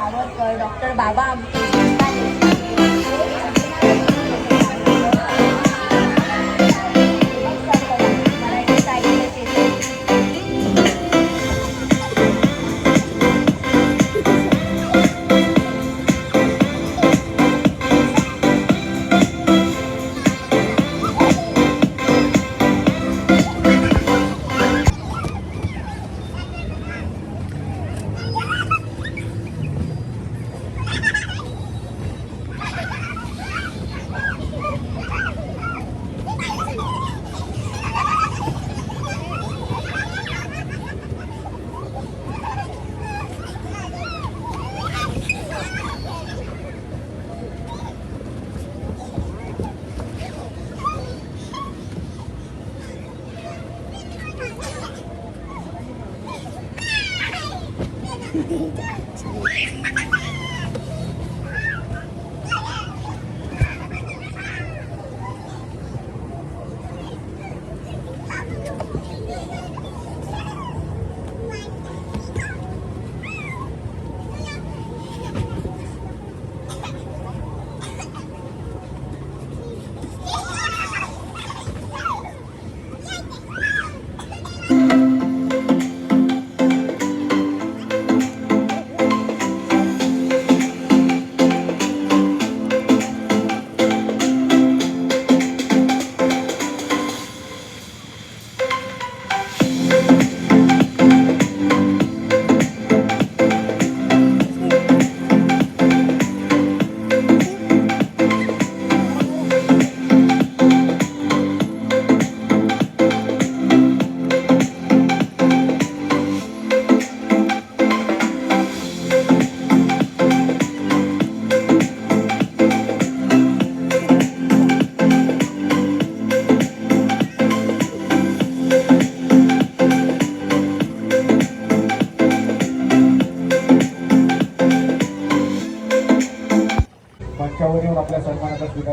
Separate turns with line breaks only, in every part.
Savarkar, doctor Baba Amte, Marathi साहित्याचे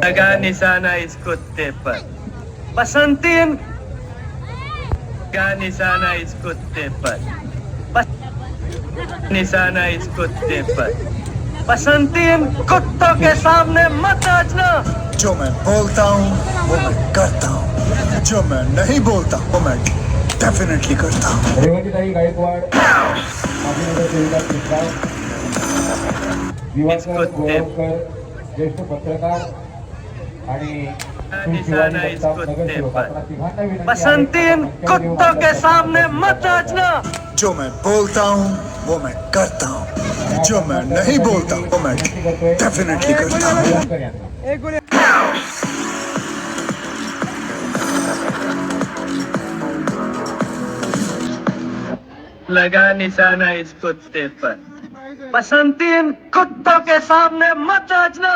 लगा निशाना इस कुत्ते पर, बसंतीन का निशाना इस कुत्ते पर, निशाना इस कुत्ते पर, बसंतीन कुत्तों के सामने मत नाचना।
जो मैं बोलता हूँ वो मैं करता हूँ, जो मैं नहीं बोलता वो मैं डेफिनेटली करता हूँ।
रेवतीताई गायकवाड, अभिनेता सेविका प्रस्ताव, दिवाकर गोळवकर, ज्येष्ठ पत्रकार आणि
निशाना इस कुत्ते पर, बसंतीन कुत्तों के सामने मत नाचना।
जो मैं बोलता हूँ वो मैं करता हूँ, जो मैं नहीं बोलता वो मैं डेफिनेटली करता हूँ।
लगा निशाना इस कुत्ते पर, बसंतीन कुत्तों के सामने मत नाचना।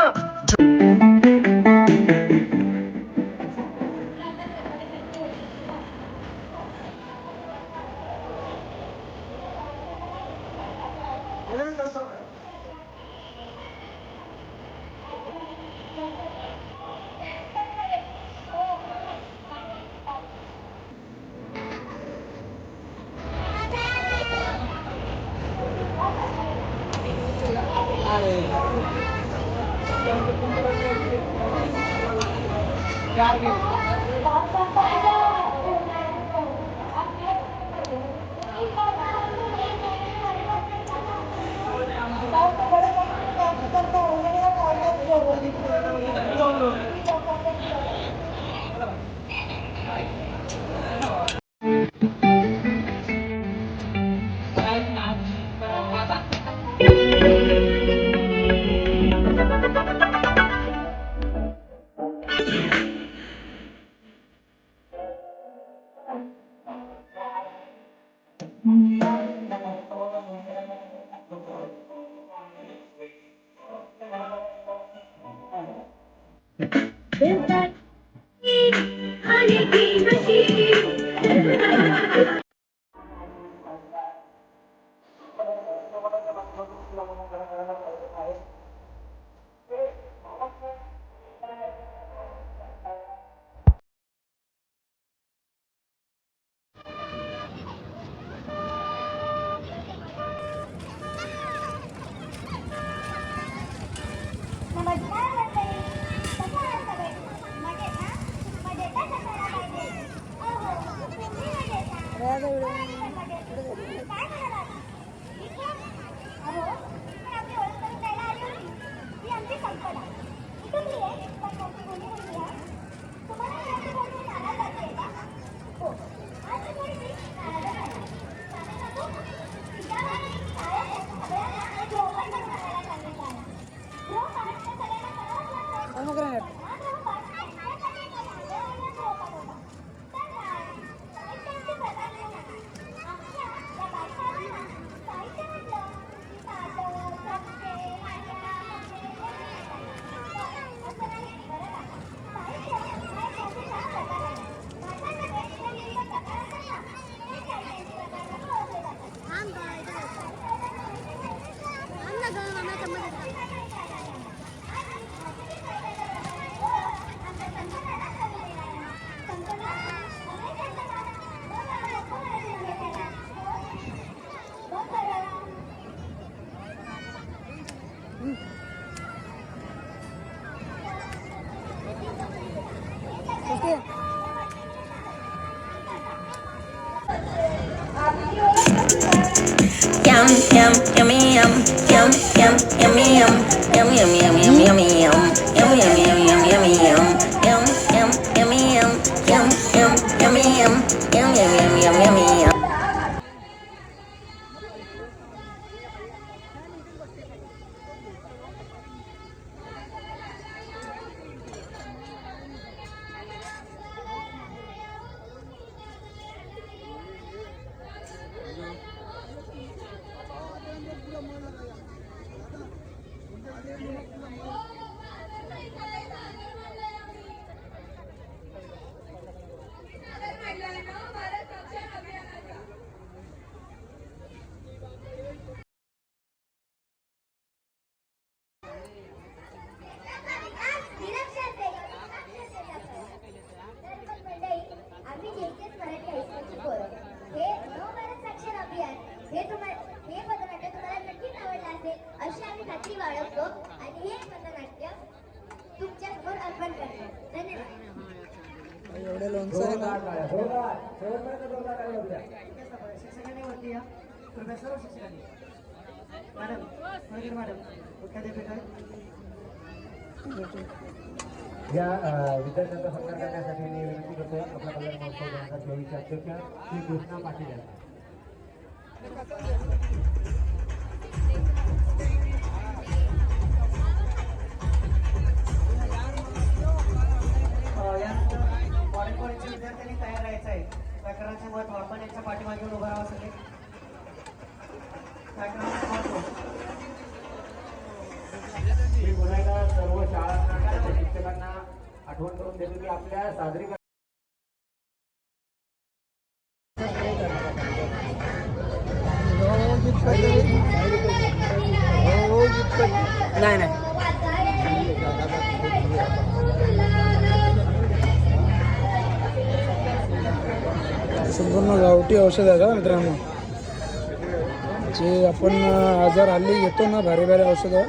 Yum yum yummy yum yum yum yummy yum yum yum yum yum yummy yum yum yum yum yum yummy yum yum yum yummy yum yum yum yummy yum yum yum yum yum yummy yum.
आम्ही JKS Marathi हायस्कूलची पोरं. हे नवभारत साक्षर अभियान हे पथनाट्य तुम्हाला नक्कीच आवडलं असेल अशी आम्ही खात्री बाळगतो आणि हे पथनाट्य तुमच्या समोर अर्पण करतो. धन्यवाद.
शिक्षकांनी वरती या. कृपया सर्व शिक्षकांनी. मॅडम मुख्याध्यापिका
या विद्यार्थ्यांचा सत्कार करण्यासाठी मी विनंती करतो आपला कल्याण महोत्सव 2024 अध्यक्ष श्री कृष्णा पाटील यांना.
कॉलेजचे विद्यार्थ्यांनी तयार राहायचं आहे. व्याकरणाचे महत्व आपण यांच्या पाठीमागे उभं राहावं सगळे. व्याकरणाचे महत्व
मी पुन्हा एकदा सर्व शाळांना आणि शिक्षकांना आठवण करून देतो की आपल्या सादरीकरण
नाही नाही
संपूर्ण गावठी औषध आहे का मित्रांनो. जे आपण आजार हल्ली घेतो ना भारी भारी औषधं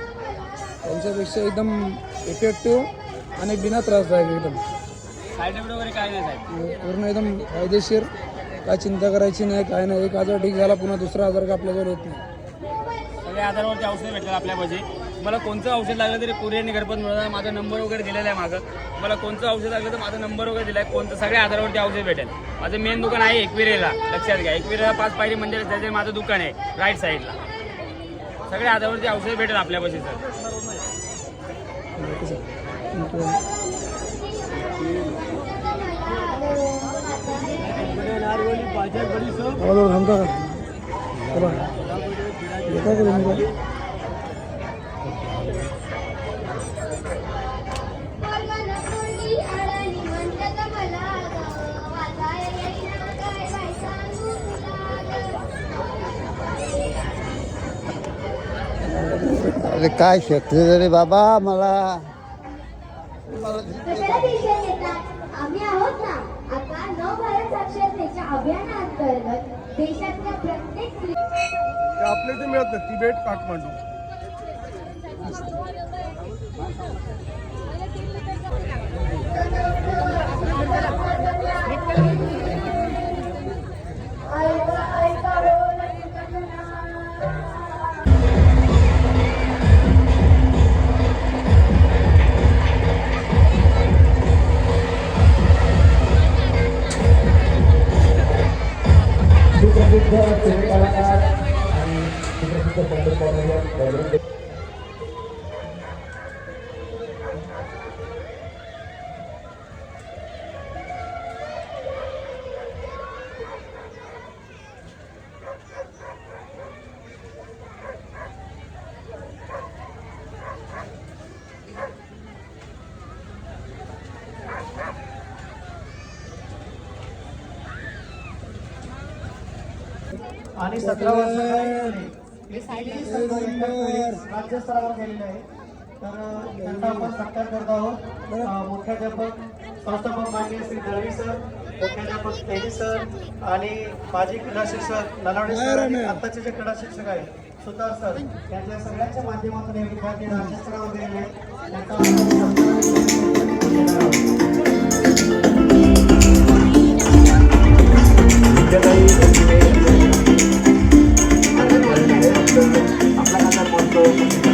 त्यांच्यापेक्षा एकदम इफेक्टिव्ह आणि बिना त्रासदायक एकदम
साईड इफेक्ट वगैरे काय नाही साहेब.
पूर्ण एकदम फायदेशीर. काय चिंता करायची नाही काय नाही. एक आजार ठीक झाला पुन्हा दुसरा आजार का आपल्याजवळ येत नाही.
सगळ्या आजारावरती औषध भेटतात आपल्यापाशी. मला कोणतं औषध लागलं तरी कुरिअरने घरपोच मिळणार. माझा नंबर वगैरे दिलेला आहे मागं. मला कोणतं औषध लागलं तर माझा नंबर वगैरे दिला आहे. कोणतं सगळ्या आजारावरती औषध भेटेल. माझं मेन दुकान आहे एकविरेला. लक्षात घ्या एकविरेला 5 पायरी मंदिर त्याचे माझं दुकान आहे राईट साईडला. सगळ्या आजारावरती औषध भेटेल आपल्यापाशी सर.
थांबता का चला येता का तुम्ही
अरे काय शक्य रे बाबा मला.
कशाला टेन्शन घेतात? आम्ही आहोत ना. आता नवभारत साक्षरतेच्या अभियानाअंतर्गत देशातल्या प्रत्येक
आपल्या इथे मिळत नाही. तिबेट काठमांडू
आणि 17 वर्ष राज्यस्तरावर गेलेले आहे. तर त्यांचा आपण सत्कार करत आहोत. मुख्याध्यापक संस्थापक मान्य श्री दळवी सर, मुख्याध्यापक तेली सर आणि माजी क्रीडा शिक्षक नलावडे सर आणि आत्ताचे जे क्रीडा शिक्षक आहेत सुतार सर, यांच्या सगळ्यांच्या माध्यमातून हे विद्यार्थी राज्यस्तरावर गेलेले आहेत. त्यांचा आपण आपला